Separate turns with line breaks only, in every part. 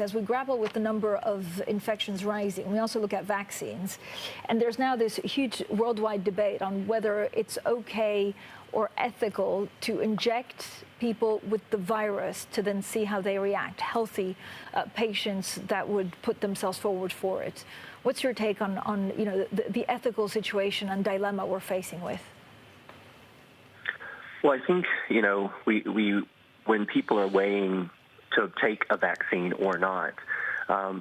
As we grapple with the number of infections rising, we also look at vaccines. And there's now this huge worldwide debate on whether it's okay or ethical to inject people with the virus to then see how they react, healthy patients that would put themselves forward for it. What's your take on the ethical situation and dilemma we're facing with?
Well, I think, we when people are weighing to take a vaccine or not,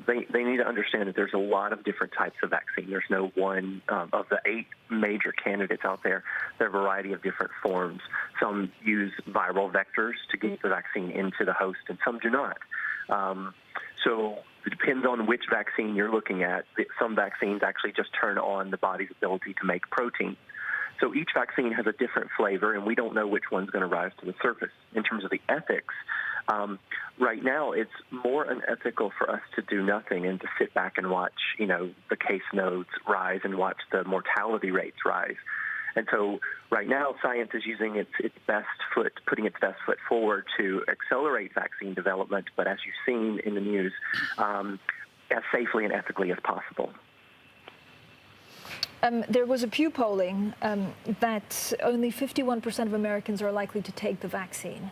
they need to understand that there's a lot of different types of vaccine. There's no one of the 8 major candidates out there. There are a variety of different forms. Some use viral vectors to get the vaccine into the host, and some do not. So it depends on which vaccine you're looking at. Some vaccines actually just turn on the body's ability to make protein. So each vaccine has a different flavor, and we don't know which one's going to rise to the surface. In terms of the ethics, right now it's more unethical for us to do nothing and to sit back and watch, the case nodes rise and watch the mortality rates rise. And so right now, science is using putting its best foot forward to accelerate vaccine development, but as you've seen in the news, as safely and ethically as possible.
There was a Pew polling that only 51% of Americans are likely to take the vaccine.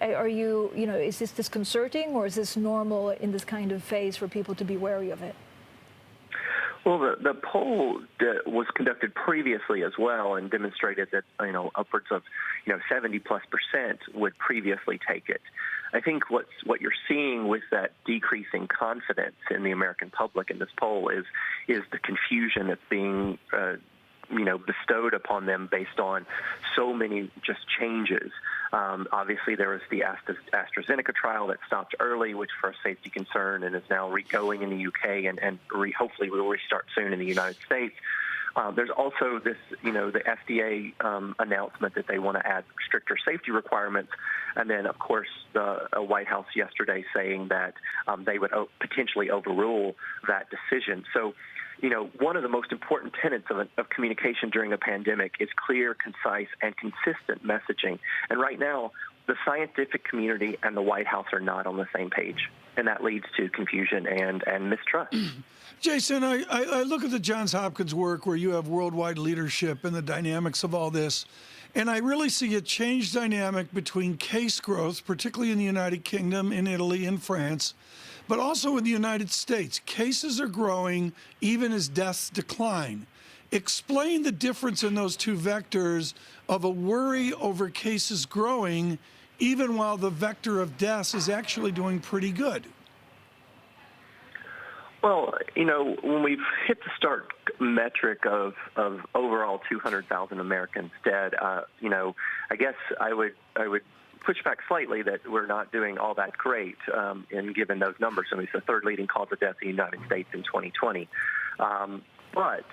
Are you, is this disconcerting, or is this normal in this kind of phase for people to be wary of it?
Well, the poll was conducted previously as well and demonstrated that, upwards of, 70+% would previously take it. I think what you're seeing with that decreasing confidence in the American public in this poll is the confusion that's being bestowed upon them based on so many just changes. Obviously, there was the AstraZeneca trial that stopped early, which for a safety concern, and is now going in the UK and hopefully will restart soon in the United States. There's also this, the FDA announcement that they want to add stricter safety requirements. And then, of course, the White House yesterday saying that they would potentially overrule that decision. So, one of the most important tenets of communication during a pandemic is clear, concise, and consistent messaging. And right now, the scientific community and the White House are not on the same page, and that leads to confusion and mistrust.
Jason, I look at the Johns Hopkins work where you have worldwide leadership and the dynamics of all this, and I really see a change dynamic between case growth, particularly in the United Kingdom, in Italy, and France, but also in the United States. Cases are growing even as deaths decline. Explain the difference in those two vectors of a worry over cases growing, even while the vector of deaths is actually doing pretty good.
Well, when we've hit the start metric of overall 200,000 Americans dead, I guess I would push back slightly that we're not doing all that great in given those numbers. I mean, it's the third leading cause of death in the United States in 2020. But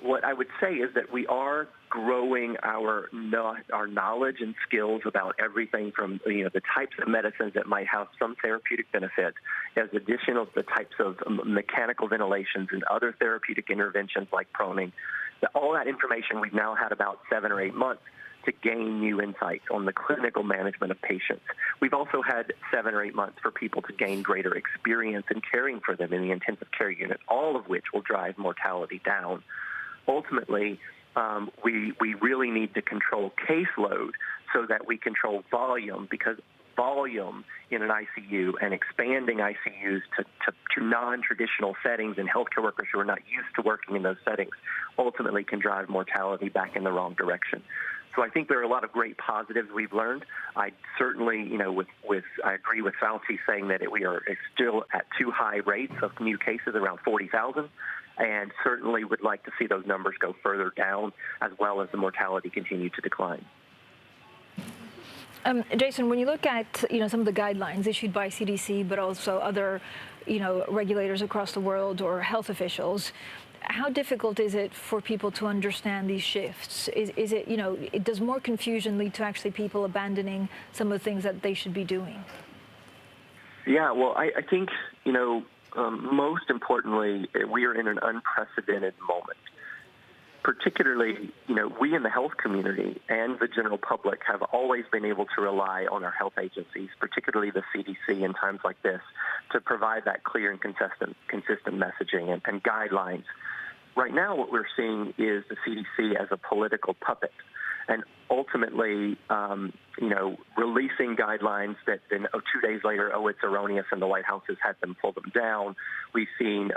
what I would say is that we are growing our knowledge and skills about everything from the types of medicines that might have some therapeutic benefit, as additional the types of mechanical ventilations and other therapeutic interventions like proning. All that information we've now had about 7 or 8 months to gain new insights on the clinical management of patients. We've also had 7 or 8 months for people to gain greater experience in caring for them in the intensive care unit, all of which will drive mortality down. Ultimately, we really need to control caseload so that we control volume, because volume in an ICU and expanding ICUs to non-traditional settings and healthcare workers who are not used to working in those settings ultimately can drive mortality back in the wrong direction. So I think there are a lot of great positives we've learned. I certainly, I agree with Fauci saying that we are still at too high rates of new cases, around 40,000, and certainly would like to see those numbers go further down as well as the mortality continue to decline.
Jason, when you look at some of the guidelines issued by CDC, but also other regulators across the world or health officials, how difficult is it for people to understand these shifts? Is it, does more confusion lead to actually people abandoning some of the things that they should be doing?
Yeah, well, I think, most importantly, we are in an unprecedented moment. particularly, we in the health community and the general public have always been able to rely on our health agencies, particularly the CDC in times like this, to provide that clear and consistent messaging and guidelines. Right now, what we're seeing is the CDC as a political puppet, and ultimately, releasing guidelines that then 2 days later, it's erroneous, and the White House has had them pull them down. We've seen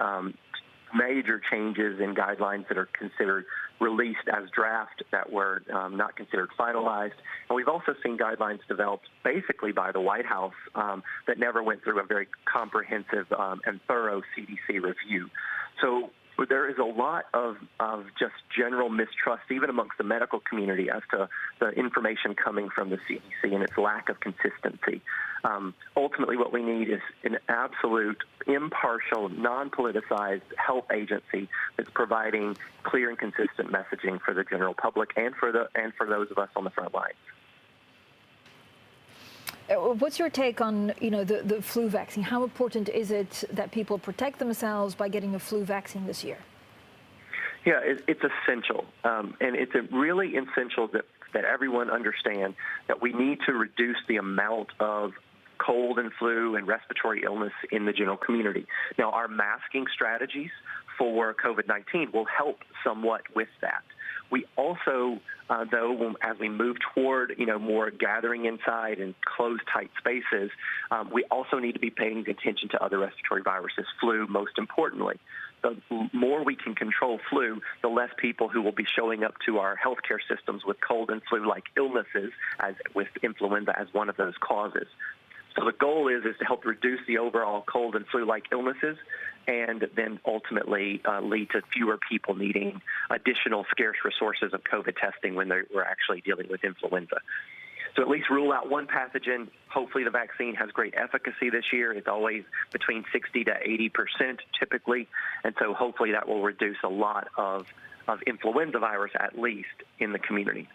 major changes in guidelines that are considered released as draft that were not considered finalized. And we've also seen guidelines developed basically by the White House that never went through a very comprehensive and thorough CDC review. So there is a lot of just general mistrust, even amongst the medical community, as to the information coming from the CDC and its lack of consistency. Ultimately, what we need is an absolute, impartial, non-politicized health agency that's providing clear and consistent messaging for the general public and for those of us on the front lines.
What's your take on, the flu vaccine? How important is it that people protect themselves by getting a flu vaccine this year?
Yeah, it's essential, and it's really essential that everyone understand that we need to reduce the amount of cold and flu and respiratory illness in the general community. Now, our masking strategies for COVID-19 will help somewhat with that. We also, though, as we move toward, more gathering inside and closed, tight spaces, we also need to be paying attention to other respiratory viruses, flu most importantly. The more we can control flu, the less people who will be showing up to our healthcare systems with cold and flu-like illnesses, as with influenza as one of those causes. So the goal is to help reduce the overall cold and flu-like illnesses, and then ultimately lead to fewer people needing additional scarce resources of COVID testing when we're actually dealing with influenza. So at least rule out one pathogen. Hopefully the vaccine has great efficacy this year. It's always between 60 to 80% typically, and so hopefully that will reduce a lot of influenza virus, at least in the community.